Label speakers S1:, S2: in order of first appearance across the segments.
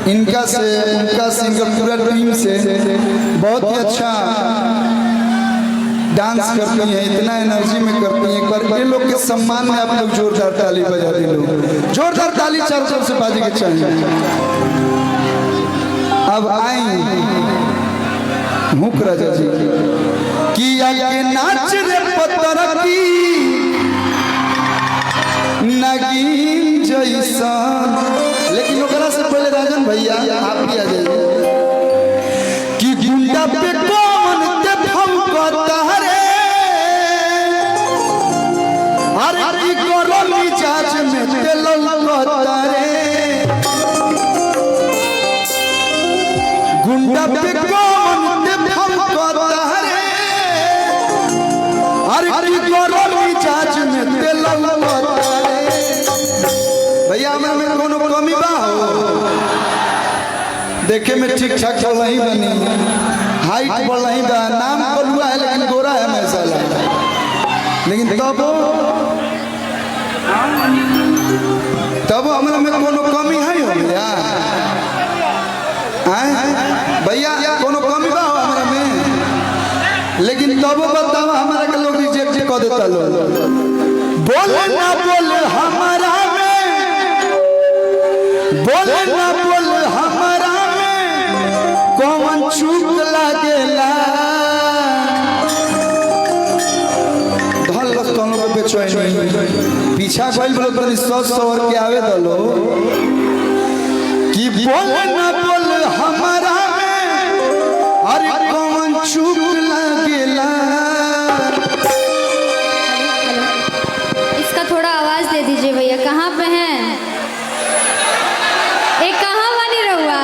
S1: इनका से उनका से इनका पूरा टीम से बहुत ही अच्छा डांस करती हैं, इतना एनर्जी में करती हैं। पर ये लोग के सम्मान में आप लोग जोरदार ताली बजा दी, लोग जोरदार ताली चारों तरफ से बाजी के चाहिए। अब आई मुख राजा जी कि आगे नाच रे पत्थर की नगीन जैसा, लेकिन ओकरा से पहले राजन भैया आप भी आ जाइए कि गुंडा पे कौन ते भौंकता रे, अरे की करो मिजाज में ते लौकता रे, गुंडा पे कौन ते भौंकता रे, अरे की करो मिजाज में ते लौकता रे। भैया हमें कोनो कमी बा हो, देखे में ठीक ठाक चल रही बनी, हाइट बढ़ रही बा, नाम बलुआ है लेकिन गोरा है हमेशा, लेकिन तब हमरा में कोनो कमी है हो भैया? भैया कोनो कमी बा हो हमरा में, लेकिन तब बताओ हमारा के लोग रिजेक्ट कर देता लोग। बोले ना बोले हमारा में, बोले ना बोले हमारा में कौन चूक लागेला, धल लस्तनों पे बेचैनी पीछा कोई बोले पर सोच सवर के आवे दलो कि बोले ना बोले हमारा में अरे कौन चूक लागेला।
S2: इसका थोड़ा आवाज दे दीजिए भैया, कहाँ पे हैं? एक कहाँ बनी रहुआ?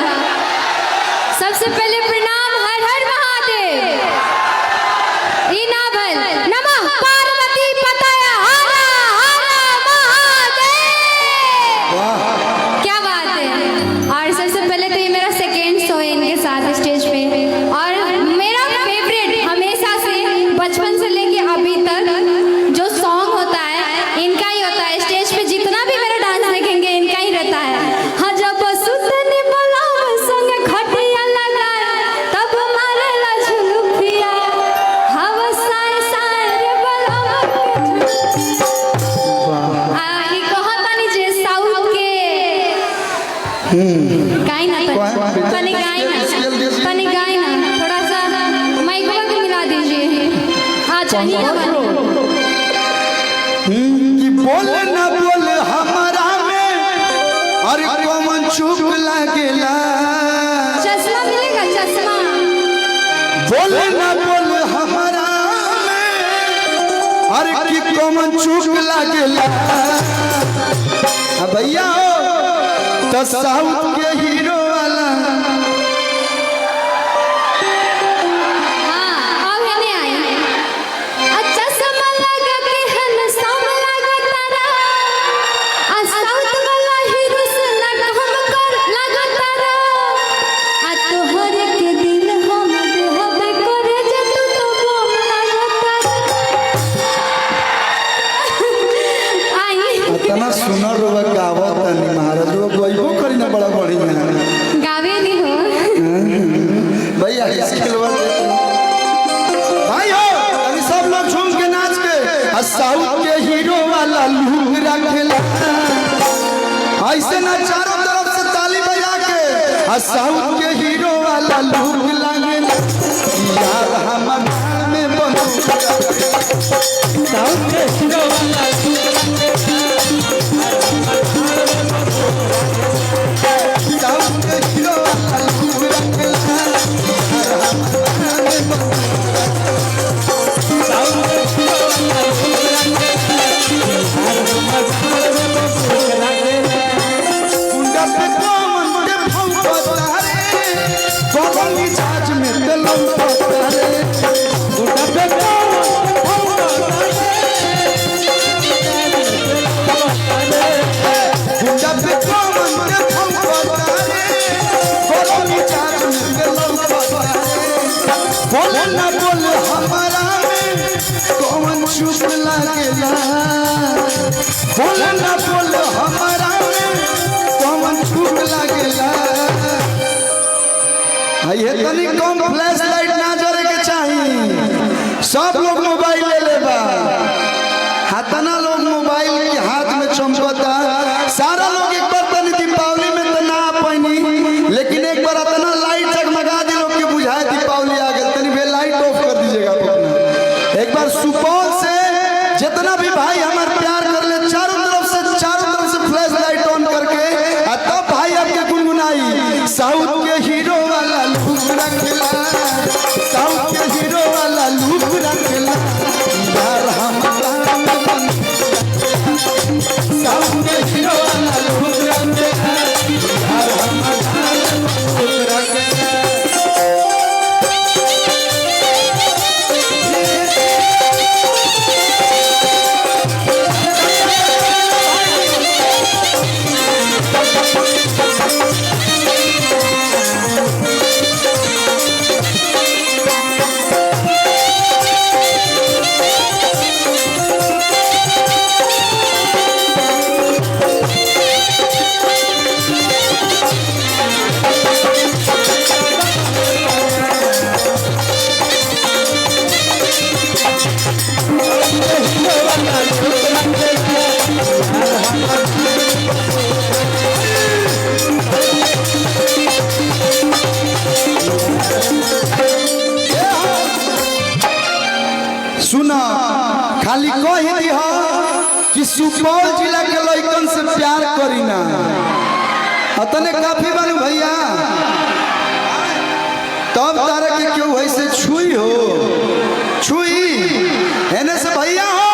S2: सबसे पहले प्रणाम हर हर महादेव। ई ना भल नमः पार्वती पतया हर हर महादेव। क्या बात है। और सबसे पहले तो ये मेरा सेकेंड शो है इनके साथ स्टेज पे, और मेरा फेवरेट हमेशा से बचपन से लेके अभी तक जो सॉन्ग होता है इनका ही होता है। स्टेज पे जितना भी मेरा डांस देखेंगे इनका ही रहता है। हाँ जब सुतने बुलाओ संग खटिया लगाए तब मारेला झुलुकिया, हवा साए साए रे बुलाओ आई कहतानी जे साउथ के गाई ना तनी गाई ना थोड़ा सा माइक को मिला दीजिए। हाँ चाहिए
S1: कि बोले ना बोले हमारा में अरे कौन चुप लागेला,
S2: चश्मा मिलेगा चश्मा।
S1: बोले ना बोले हमारा में अरे कि कौन चुप लागेला। भैया तो साउथ के हीरो वाला सुनर रोवा गावत तनी महाराज वो गइबो करी ना बड़ा बढ़िया
S2: गावे नहीं हो
S1: भैया स्किलवा भाई हो अभी सब लोग झूम के नाच के साउथ के हीरो वाला लुक रखेला, ऐसे ना चारों तरफ से ताली बजा के साउथ के हीरो वाला लुक लागेला। यार हमर में बनो साउथ के हीरो वाला लागेला बोल ना बोल हमारा कौन छूट लागेला ये तनी कम फ्लैश लाइट ना जरे के चाहिए सब लोग मोबाइल ले लेबा हाथना लोग मोबाइल के हाथ में चमकता सारा लोग एक बार तनी दीपावली में तो ना पानी लेकिन एक बार इतना लाइट जगमगा दी लोग के बुझाए दीपावली आ गई तनी भे लाइट ऑफ कर दीजिएगा अपना एक बार सुपौल से जितना भी भाई हमारे प्यार कर ले चारों तरफ से फ्लैश लाइट ऑन करके तब भाई आपके गुनगुनाई साउथ के हीरो वाला लुक रखेला साउथ के हीरो वाला लुक रखेला यार हमारा साउथ के हीरो वाला लुक रखेला यार हमारा लुक रखेला सुना खाली कह दी कि सुपौल जिला के लड़कन से प्यार करी ना अतने काफी बनू भैया तब तारा के क्यों वैसे छुई हो छुई एने से भैया हो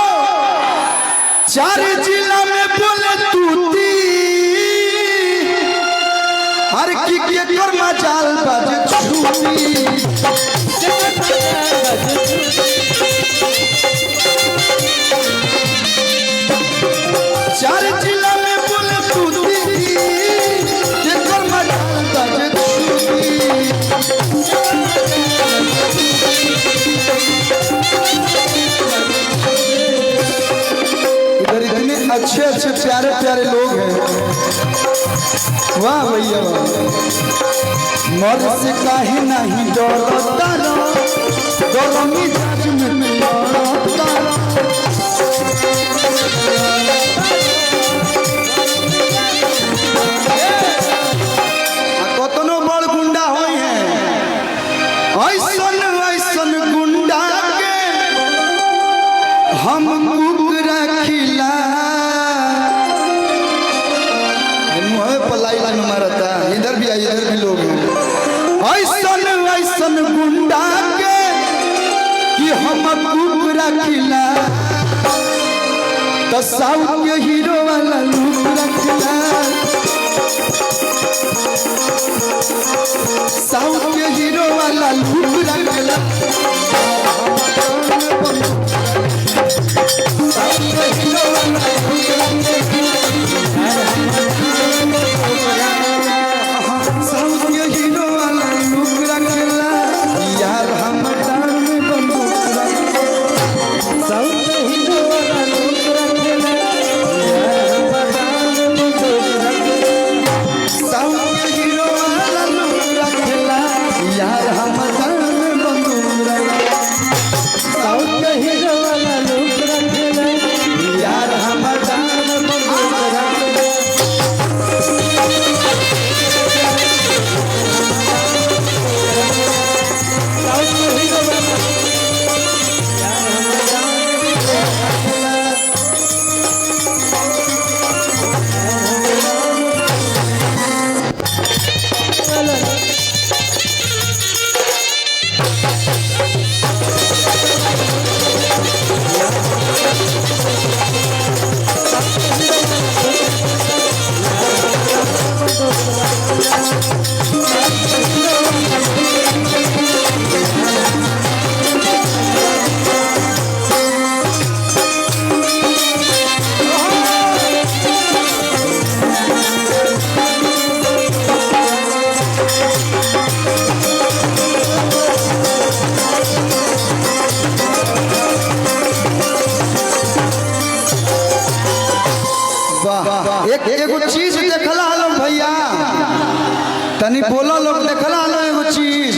S1: चार जिला में बोले तूती हर की के कर मचाल बाजे छुई चार जिला में बोले तूती के कर मचाल बाजे छुई इधर इतने अच्छे अच्छे प्यारे प्यारे लोग हैं वाह भैया मर से काहे नहीं डरता गरमी जाज में डरता कतनो बड़ गुंडा होई है ऐसन ऐसन गुंडा के हम कुकरा खिला मुँह पर लाइन मारता इधर भी आई इधर भी लोग ऐसन ऐसन गुंडा के कि हम कुकरा खिला तो साउथ के हीरो वाला लुक रखला साउथ के हीरो वाला लुक रखला साउथ के हीरो वाला लुक रखला साउथ के हीरो वाला लुक रखला यार हम डाल में बंदूक रखला साउथ के हीरो वाला लुक रखला यार हम डाल में बंदूक रखला साउथ के हीरो वाला लुक रखला यार हम डाल में बंदूक रखला साउथ के हीरो वाला लुक रखला एक एगो चीज देखला हलो भैया, तनी बोलो लोग देखला हलो एगो चीज।